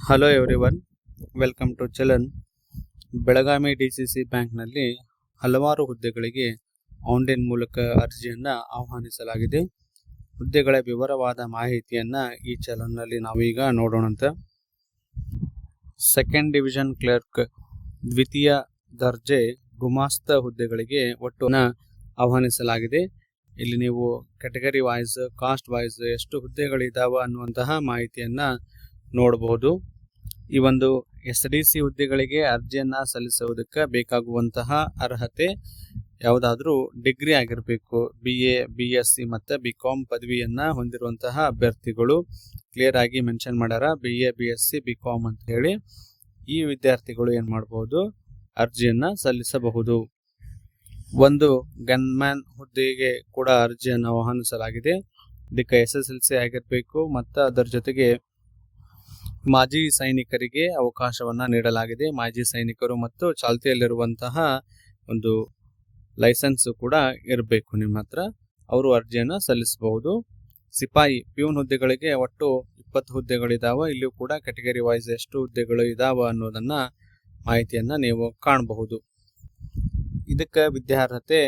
Hello everyone, welcome to ಚಲನ್. Belagavi DCC ಬ್ಯಾಂಕ್ನಲ್ಲಿ ಹಲವಾರು ಹುದ್ದೆಗಳಿಗೆ ಆನ್ಲೈನ್ ಮೂಲಕ ಅರ್ಜಿಯನ್ನು ಆಹ್ವಾನಿಸಲಾಗಿದೆ. ಹುದ್ದೆಗಳ ವಿವರವಾದ ಮಾಹಿತಿಯನ್ನು ಈ ಚಲನ್ನಲ್ಲಿ ನಾವೀಗ ನೋಡೋಣಂತ. ಸೆಕೆಂಡ್ ಡಿವಿಷನ್ ಕ್ಲರ್ಕ್ ದ್ವಿತೀಯ ದರ್ಜೆ ಗುಮಾಸ್ತ ಹುದ್ದೆಗಳಿಗೆ ಒಟ್ಟು ಆಹ್ವಾನಿಸಲಾಗಿದೆ. ಇಲ್ಲಿ ನೀವು ಕ್ಯಾಟಗರಿ ವೈಸ್, ಕಾಸ್ಟ್ ವೈಸ್ ಎಷ್ಟು ಹುದ್ದೆಗಳಿದ್ದಾವೆ ಅನ್ನುವಂತಹ ಮಾಹಿತಿಯನ್ನು ನೋಡಬಹುದು. ಈ ಒಂದು SDC ಹುದ್ದೆಗಳಿಗೆ ಅರ್ಜಿಯನ್ನು ಸಲ್ಲಿಸುವುದಕ್ಕೆ ಬೇಕಾಗುವಂತಹ ಅರ್ಹತೆ ಯಾವುದಾದ್ರೂ ಡಿಗ್ರಿ ಆಗಿರಬೇಕು. BA, BSc ಮತ್ತು BCom ಪದವಿಯನ್ನು ಹೊಂದಿರುವಂತಹ ಅಭ್ಯರ್ಥಿಗಳು ಕ್ಲಿಯರ್ ಆಗಿ ಮೆನ್ಷನ್ ಮಾಡ್ಯಾರ. BA, BSc, BCom ಅಂತ ಹೇಳಿ ಈ ವಿದ್ಯಾರ್ಥಿಗಳು ಏನು ಮಾಡಬಹುದು, ಅರ್ಜಿಯನ್ನು ಸಲ್ಲಿಸಬಹುದು. ಒಂದು ಗನ್ಮ್ಯಾನ್ ಹುದ್ದೆಗೆ ಕೂಡ ಅರ್ಜಿಯನ್ನು ಆಹ್ವಾನಿಸಲಾಗಿದೆ. ಇದಕ್ಕೆ SSLC ಆಗಿರಬೇಕು ಮತ್ತು ಅದರ ಜೊತೆಗೆ ಮಾಜಿ ಸೈನಿಕರಿಗೆ ಅವಕಾಶವನ್ನು ನೀಡಲಾಗಿದೆ. ಮಾಜಿ ಸೈನಿಕರು ಮತ್ತು ಚಾಲ್ತಿಯಲ್ಲಿರುವಂತಹ ಒಂದು ಲೈಸೆನ್ಸ್ ಕೂಡ ಇರಬೇಕು ನಿಮ್ಮ ಹತ್ರ, ಅವರು ಅರ್ಜಿಯನ್ನು ಸಲ್ಲಿಸಬಹುದು. ಸಿಪಾಯಿ ಪ್ಯೂನ್ ಹುದ್ದೆಗಳಿಗೆ ಒಟ್ಟು 20 ಹುದ್ದೆಗಳಿದಾವೆ. ಇಲ್ಲಿಯೂ ಕೂಡ ಕ್ಯಾಟಗರಿ ವೈಸ್ ಎಷ್ಟು ಹುದ್ದೆಗಳು ಇದಾವೆ ಅನ್ನೋದನ್ನ ಮಾಹಿತಿಯನ್ನು ನೀವು ಕಾಣಬಹುದು. ಇದಕ್ಕೆ ವಿದ್ಯಾರ್ಹತೆ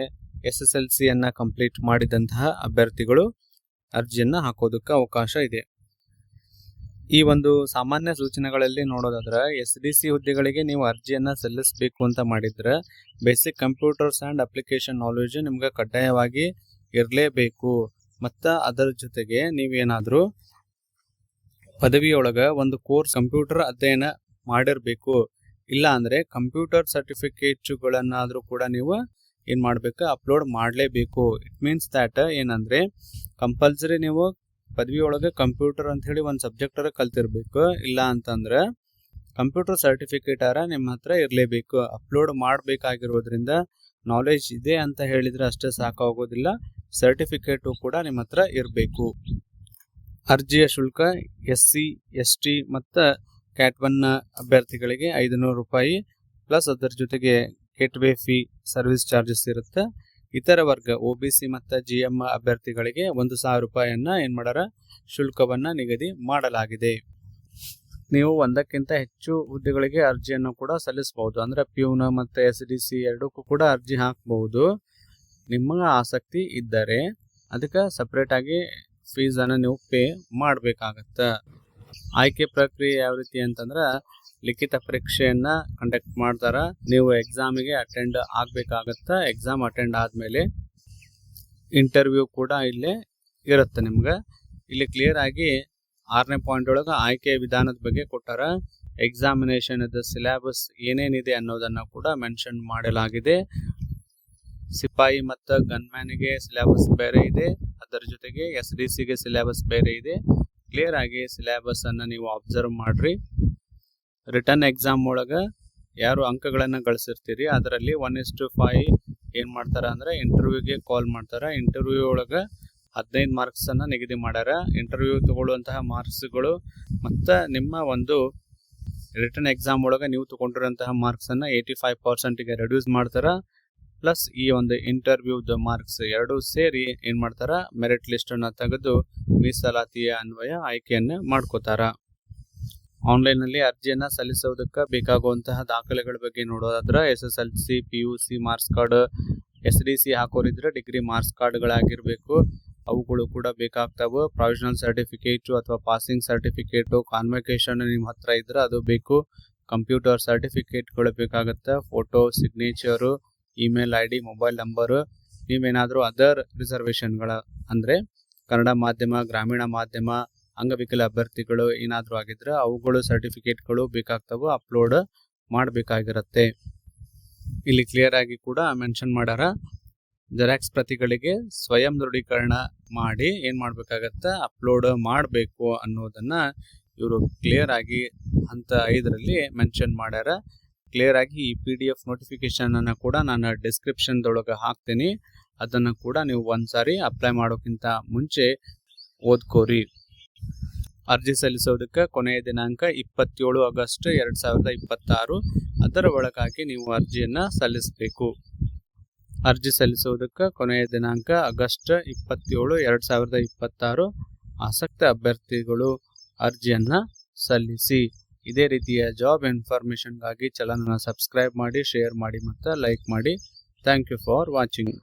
SSLCಯನ್ನು ಕಂಪ್ಲೀಟ್ ಮಾಡಿದಂತಹ ಅಭ್ಯರ್ಥಿಗಳು ಅರ್ಜಿಯನ್ನು ಹಾಕೋದಕ್ಕೆ ಅವಕಾಶ ಇದೆ. ಈ ಒಂದು ಸಾಮಾನ್ಯ ಸೂಚನೆಗಳಲ್ಲಿ ನೋಡೋದಾದ್ರೆ SDC ಹುದ್ದೆಗಳಿಗೆ ನೀವು ಅರ್ಜಿಯನ್ನು ಸಲ್ಲಿಸಬೇಕು ಅಂತ ಮಾಡಿದ್ರೆ basic computers and application knowledge ನಿಮ್ಗೆ ಕಡ್ಡಾಯವಾಗಿ ಇರಲೇಬೇಕು. ಮತ್ತು ಅದರ ಜೊತೆಗೆ ನೀವೇನಾದರೂ ಪದವಿಯೊಳಗೆ ಒಂದು ಕೋರ್ಸ್ ಕಂಪ್ಯೂಟರ್ ಅಧ್ಯಯನ ಮಾಡಿರಬೇಕು. ಇಲ್ಲ ಅಂದರೆ ಕಂಪ್ಯೂಟರ್ ಸರ್ಟಿಫಿಕೇಟ್ಗಳನ್ನಾದರೂ ಕೂಡ ನೀವು ಏನು ಮಾಡಬೇಕು, ಅಪ್ಲೋಡ್ ಮಾಡಲೇಬೇಕು. ಇಟ್ ಮೀನ್ಸ್ ದ್ಯಾಟ್ ಏನಂದರೆ ಕಂಪಲ್ಸರಿ ನೀವು ಪದವಿಯೊಳಗೆ ಕಂಪ್ಯೂಟರ್ ಅಂತ ಹೇಳಿ ಒಂದು ಸಬ್ಜೆಕ್ಟರ ಕಲ್ತಿರ್ಬೇಕು. ಇಲ್ಲ ಅಂತಂದ್ರೆ ಕಂಪ್ಯೂಟರ್ ಸರ್ಟಿಫಿಕೇಟ್ ನಿಮ್ಮ ಹತ್ರ ಇರಲೇಬೇಕು. ಅಪ್ಲೋಡ್ ಮಾಡಬೇಕಾಗಿರೋದ್ರಿಂದ ನಾಲೆಜ್ ಇದೆ ಅಂತ ಹೇಳಿದರೆ ಅಷ್ಟೇ ಸಾಕಾಗೋದಿಲ್ಲ, ಸರ್ಟಿಫಿಕೇಟು ಕೂಡ ನಿಮ್ಮ ಹತ್ರ ಇರಬೇಕು. ಅರ್ಜಿಯ ಶುಲ್ಕ SC, ST ಮತ್ತು CAT 1 ಅಭ್ಯರ್ಥಿಗಳಿಗೆ 500 ರೂಪಾಯಿ ಪ್ಲಸ್ ಅದರ ಜೊತೆಗೆ ಗೇಟ್ವೇ ಫೀ, ಸರ್ವಿಸ್ ಚಾರ್ಜಸ್ ಇರುತ್ತೆ. ಇತರ ವರ್ಗ OBC ಮತ್ತು GM ಅಭ್ಯರ್ಥಿಗಳಿಗೆ 1000 ರೂಪಾಯಿಯನ್ನು ಏನು ಮಾಡ್ಯಾರ, ಶುಲ್ಕವನ್ನು ನಿಗದಿ ಮಾಡಲಾಗಿದೆ. ನೀವು ಒಂದಕ್ಕಿಂತ ಹೆಚ್ಚು ಹುದ್ದೆಗಳಿಗೆ ಅರ್ಜಿಯನ್ನು ಕೂಡ ಸಲ್ಲಿಸಬಹುದು. ಅಂದರೆ ಪ್ಯೂನ್ ಮತ್ತು SDC ಎರಡಕ್ಕೂ ಕೂಡ ಅರ್ಜಿ ಹಾಕಬಹುದು ನಿಮಗೆ ಆಸಕ್ತಿ ಇದ್ದರೆ. ಅದಕ್ಕೆ ಸಪ್ರೇಟಾಗಿ ಫೀಸನ್ನು ನೀವು ಪೇ ಮಾಡಬೇಕಾಗತ್ತೆ. ಆಯ್ಕೆ ಪ್ರಕ್ರಿಯೆ ಯಾವ ರೀತಿ ಅಂತಂದ್ರೆ ಲಿಖಿತ ಪರೀಕ್ಷೆಯನ್ನು ಕಂಡಕ್ಟ್ ಮಾಡ್ತಾರೆ. ನೀವು ಎಕ್ಸಾಮಿಗೆ ಅಟೆಂಡ್ ಆಗಬೇಕಾಗತ್ತೆ. ಎಕ್ಸಾಮ್ ಅಟೆಂಡ್ ಆದಮೇಲೆ ಇಂಟರ್ವ್ಯೂ ಕೂಡ ಇಲ್ಲೇ ಇರುತ್ತೆ ನಿಮ್ಗೆ. ಇಲ್ಲಿ ಕ್ಲಿಯರ್ ಆಗಿ 6ನೇ ಪಾಯಿಂಟ್ ಒಳಗೆ ಆಯ್ಕೆ ವಿಧಾನದ ಬಗ್ಗೆ ಕೊಟ್ಟಾರ. ಎಕ್ಸಾಮಿನೇಷನ್ ಸಿಲೆಬಸ್ ಏನೇನಿದೆ ಅನ್ನೋದನ್ನು ಕೂಡ ಮೆನ್ಷನ್ ಮಾಡಲಾಗಿದೆ. ಸಿಪಾಯಿ ಮತ್ತು ಗನ್ಮ್ಯಾನಿಗೆ ಸಿಲೆಬಸ್ ಬೇರೆ ಇದೆ, ಅದರ ಜೊತೆಗೆ SDCಗೆ ಸಿಲೆಬಸ್ ಬೇರೆ ಇದೆ. ಕ್ಲಿಯರ್ ಆಗಿ ಸಿಲೆಬಸ್ ಅನ್ನು ನೀವು ಅಬ್ಸರ್ವ್ ಮಾಡ್ರಿ. ರಿಟರ್ನ್ ಎಕ್ಸಾಮ್ ಒಳಗೆ ಯಾರು ಅಂಕಗಳನ್ನು ಗಳಿಸಿರ್ತೀರಿ ಅದರಲ್ಲಿ 1:5 ಏನು ಮಾಡ್ತಾರೆ ಅಂದರೆ ಇಂಟರ್ವ್ಯೂಗೆ ಕಾಲ್ ಮಾಡ್ತಾರೆ. ಇಂಟರ್ವ್ಯೂ ಒಳಗೆ 15 ಮಾರ್ಕ್ಸನ್ನು ನಿಗದಿ ಮಾಡ್ಯಾರ. ಇಂಟರ್ವ್ಯೂ ತಗೊಳ್ಳುವಂತಹ ಮಾರ್ಕ್ಸ್ಗಳು ಮತ್ತು ನಿಮ್ಮ ಒಂದು ರಿಟರ್ನ್ ಎಕ್ಸಾಮ್ ಒಳಗೆ ನೀವು ತಗೊಂಡಿರೋಂತಹ ಮಾರ್ಕ್ಸನ್ನು 85%ಗೆ ರೆಡ್ಯೂಸ್ ಮಾಡ್ತಾರೆ. ಪ್ಲಸ್ ಈ ಒಂದು ಇಂಟರ್ವ್ಯೂದ ಮಾರ್ಕ್ಸ್ ಎರಡೂ ಸೇರಿ ಏನು ಮಾಡ್ತಾರೆ, ಮೆರಿಟ್ ಲಿಸ್ಟನ್ನು ತೆಗೆದು ಮೀಸಲಾತಿಯ ಅನ್ವಯ ಆಯ್ಕೆಯನ್ನು ಮಾಡ್ಕೋತಾರ. ಆನ್ಲೈನಲ್ಲಿ ಅರ್ಜಿಯನ್ನು ಸಲ್ಲಿಸೋದಕ್ಕೆ ಬೇಕಾಗುವಂತಹ ದಾಖಲೆಗಳ ಬಗ್ಗೆ ನೋಡೋದಾದ್ರೆ SSLC, PUC marks card, SDC ಹಾಕೋರಿದ್ರೆ ಡಿಗ್ರಿ ಮಾರ್ಕ್ಸ್ ಕಾರ್ಡ್ಗಳಾಗಿರಬೇಕು, ಅವುಗಳು ಕೂಡ ಬೇಕಾಗ್ತವೆ. ಪ್ರೊವಿಷನಲ್ ಸರ್ಟಿಫಿಕೇಟು ಅಥವಾ ಪಾಸಿಂಗ್ ಸರ್ಟಿಫಿಕೇಟು, ಕಾನ್ವೊಕೇಶನ್ ನಿಮ್ಮ ಹತ್ರ ಇದ್ರೆ ಅದು ಬೇಕು. ಕಂಪ್ಯೂಟರ್ ಸರ್ಟಿಫಿಕೇಟ್ಗಳು ಬೇಕಾಗುತ್ತೆ. Photo, signature, email ID, mobile number. ನೀವೇನಾದರೂ ಅದರ್ ರಿಸರ್ವೇಷನ್ಗಳ ಅಂದರೆ ಕನ್ನಡ ಮಾಧ್ಯಮ, ಗ್ರಾಮೀಣ ಮಾಧ್ಯಮ, ಅಂಗವಿಕಲ ಅಭ್ಯರ್ಥಿಗಳು ಏನಾದರೂ ಆಗಿದ್ರೆ ಅವುಗಳು ಸರ್ಟಿಫಿಕೇಟ್ಗಳು ಬೇಕಾಗ್ತವೆ, ಅಪ್ಲೋಡ್ ಮಾಡಬೇಕಾಗಿರುತ್ತೆ. ಇಲ್ಲಿ ಕ್ಲಿಯರ್ ಆಗಿ ಕೂಡ ಮೆನ್ಷನ್ ಮಾಡ್ಯಾರ. ಜೆರಾಕ್ಸ್ ಪ್ರತಿಗಳಿಗೆ ಸ್ವಯಂ ದೃಢೀಕರಣ ಮಾಡಿ ಏನು ಮಾಡಬೇಕಾಗತ್ತೆ, ಅಪ್ಲೋಡ್ ಮಾಡಬೇಕು ಅನ್ನೋದನ್ನು ಇವರು ಕ್ಲಿಯರ್ ಆಗಿ ಹಂತ 5ರಲ್ಲಿ ಮೆನ್ಷನ್ ಮಾಡ್ಯಾರ. ಕ್ಲಿಯರ್ ಆಗಿ ಈ PDF ನೋಟಿಫಿಕೇಶನನ್ನು ಕೂಡ ನಾನು ಡಿಸ್ಕ್ರಿಪ್ಷನ್ದೊಳಗೆ ಹಾಕ್ತೀನಿ. ಅದನ್ನು ಕೂಡ ನೀವು ಒಂದ್ಸಾರಿ ಅಪ್ಲೈ ಮಾಡೋಕ್ಕಿಂತ ಮುಂಚೆ ಓದ್ಕೋರಿ. ಅರ್ಜಿ ಸಲ್ಲಿಸೋದಕ್ಕೆ ಕೊನೆಯ ದಿನಾಂಕ 27 ಆಗಸ್ಟ್ 2026. ಅದರ ಒಳಗಾಗಿ ನೀವು ಅರ್ಜಿಯನ್ನು ಸಲ್ಲಿಸಬೇಕು. ಅರ್ಜಿ ಸಲ್ಲಿಸುವುದಕ್ಕೆ ಕೊನೆಯ ದಿನಾಂಕ ಆಗಸ್ಟ್ 27, 2026. ಆಸಕ್ತ ಅಭ್ಯರ್ಥಿಗಳು ಅರ್ಜಿಯನ್ನು ಸಲ್ಲಿಸಿ. ಇದೇ ರೀತಿಯ ಜಾಬ್ ಇನ್ಫಾರ್ಮೇಷನ್ಗಾಗಿ ಚಾನಲ್ನ ಸಬ್ಸ್ಕ್ರೈಬ್ ಮಾಡಿ, ಶೇರ್ ಮಾಡಿ ಮತ್ತು ಲೈಕ್ ಮಾಡಿ. Thank you for watching.